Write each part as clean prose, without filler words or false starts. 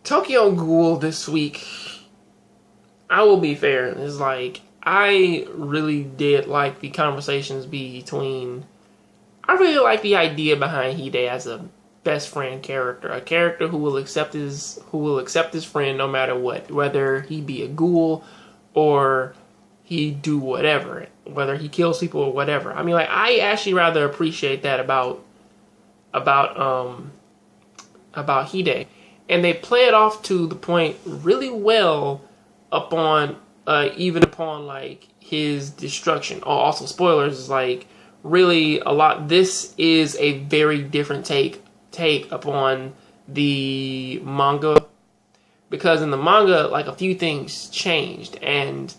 Tokyo Ghoul this week, I will be fair, is like, I really did like the conversations between, I really like the idea behind Hide as a best friend character, a character who will accept his friend no matter what, whether he be a ghoul or he do whatever, whether he kills people or whatever. I mean, like, I actually rather appreciate that about Hide. And they play it off to the point really well upon, even upon, like, his destruction. Oh, also, spoilers, is like, really a lot. This is a very different take upon the manga. Because in the manga, like, a few things changed. And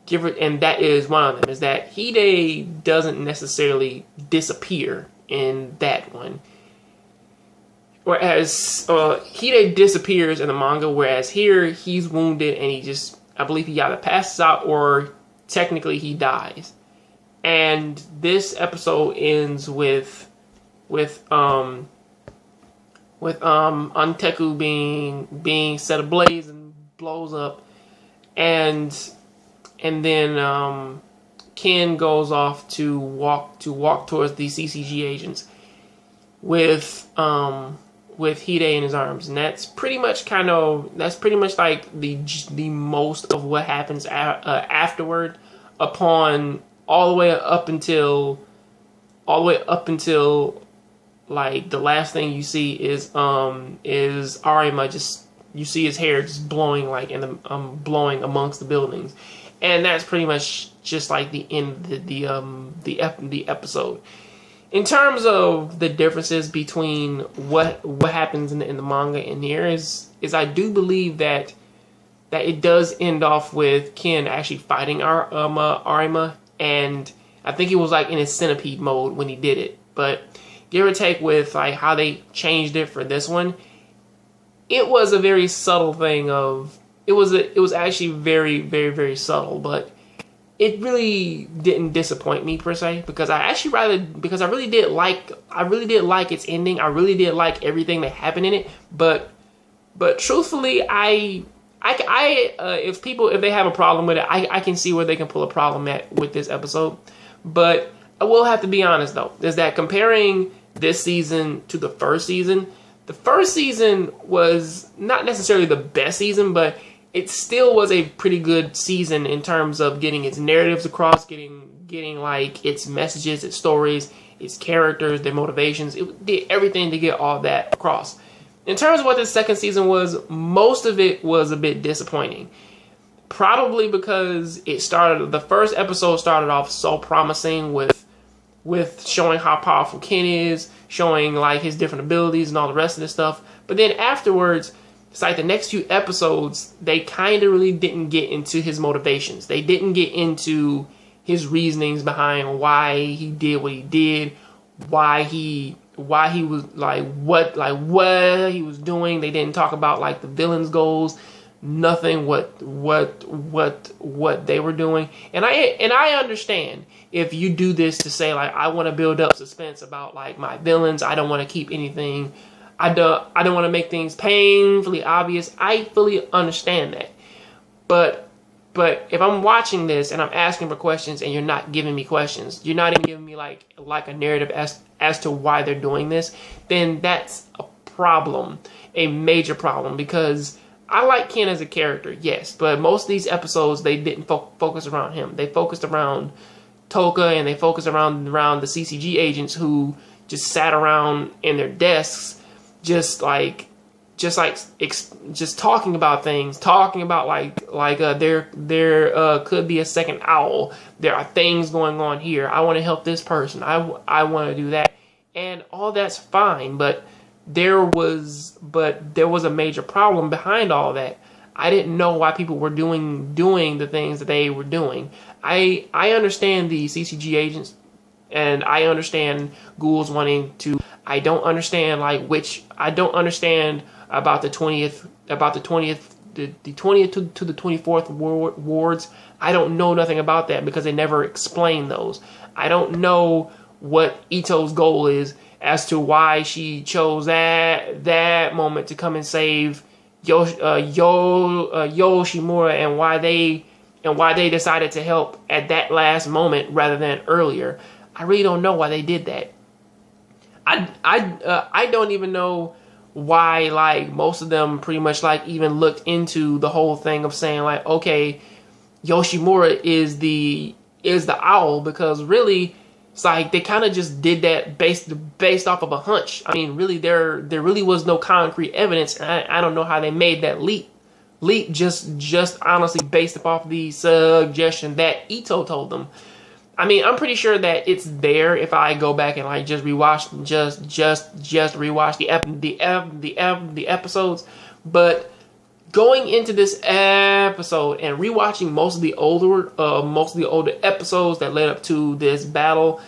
that is one of them, is that Hide doesn't necessarily disappear in that one. Whereas Hide disappears in the manga, whereas here he's wounded and I believe he either passes out or technically he dies. And this episode ends with Anteiku being set ablaze and blows up, and then Ken goes off to walk towards the CCG agents with Hide in his arms, and that's pretty much like the most of what happens afterward, upon all the way up until like the last thing you see is Arima, just you see his hair just blowing, like, in the blowing amongst the buildings, and that's pretty much just like the end of the episode. In terms of the differences between what happens in the manga and here is I do believe that it does end off with Ken actually fighting Arima, and I think he was like in his centipede mode when he did it. But give or take with like how they changed it for this one, it was a very subtle thing it was actually very, very, very subtle, but it really didn't disappoint me per se, because I really did like its ending. I really did like everything that happened in it, but truthfully, if they have a problem with it, I can see where they can pull a problem with this episode. But I will have to be honest though, is that comparing this season to the first season was not necessarily the best season, but it still was a pretty good season in terms of getting its narratives across, getting like its messages, its stories, its characters, their motivations. It did everything to get all that across. In terms of what the second season was, most of it was a bit disappointing. Probably because the first episode started off so promising with showing how powerful Ken is, showing like his different abilities and all the rest of this stuff. But then afterwards, it's like the next few episodes, they kind of really didn't get into his motivations. They didn't get into his reasonings behind why he did what he did, why he was what he was doing. They didn't talk about like the villain's goals, nothing what they were doing. And I understand if you do this to say like, I want to build up suspense about like my villains. I don't want to keep anything. I don't want to make things painfully obvious. I fully understand that. But if I'm watching this and I'm asking for questions and you're not giving me questions, you're not even giving me like a narrative as to why they're doing this, then that's a problem, a major problem, because I like Ken as a character, yes, but most of these episodes, they didn't focus around him. They focused around Toka, and they focused around the CCG agents who just sat around in their desks, just talking about things, talking about there could be a second owl. There are things going on here. I want to help this person. I want to do that, and all that's fine. But there was a major problem behind all that. I didn't know why people were doing the things that they were doing. I understand the CCG agents, and I understand ghouls wanting to. I don't understand about the 20th to the 24th wards. I don't know nothing about that because they never explain those. I don't know what Ito's goal is as to why she chose that moment to come and save Yoshimura and why they decided to help at that last moment rather than earlier. I really don't know why they did that. I don't even know why, like, most of them pretty much like even looked into the whole thing of saying like, okay, Yoshimura is the owl, because really it's like they kind of just did that based off of a hunch. I mean, really there really was no concrete evidence, and I don't know how they made that leap just honestly based off the suggestion that Ito told them. I mean, I'm pretty sure that it's there if I go back and like just rewatch the episodes. But going into this episode and rewatching most of the older episodes that led up to this battle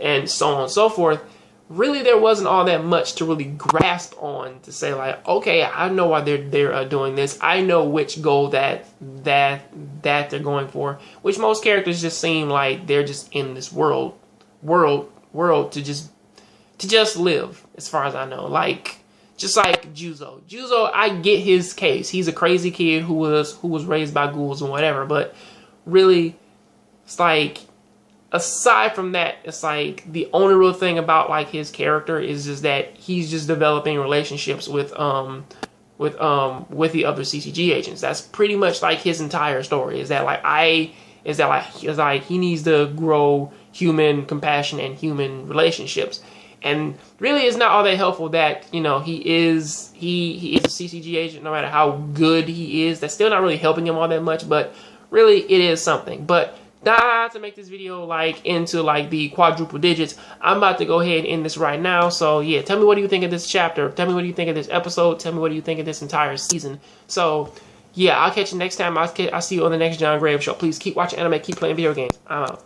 and so on and so forth, really there wasn't all that much to really grasp on to say like, okay, I know why they're doing this. I know which goal that they're going for. Which most characters just seem like they're just in this world to just live, as far as I know. Like, just like Juzo. Juzo, I get his case. He's a crazy kid who was raised by ghouls and whatever. But really, it's like, aside from that, it's like the only real thing about like his character is just that he's just developing relationships with the other CCG agents. That's pretty much like his entire story. Is that he needs to grow human compassion and human relationships. And really, it's not all that helpful that, you know, he is a CCG agent. No matter how good he is, that's still not really helping him all that much. But really, it is something. But not to make this video like into like the quadruple digits, I'm about to go ahead and end this right now. So yeah, tell me what do you think of this chapter. Tell me what do you think of this episode. Tell me what do you think of this entire season. So yeah, I'll catch you next time. I'll see you on the next John Graves show. Please keep watching anime, keep playing video games. I'm out.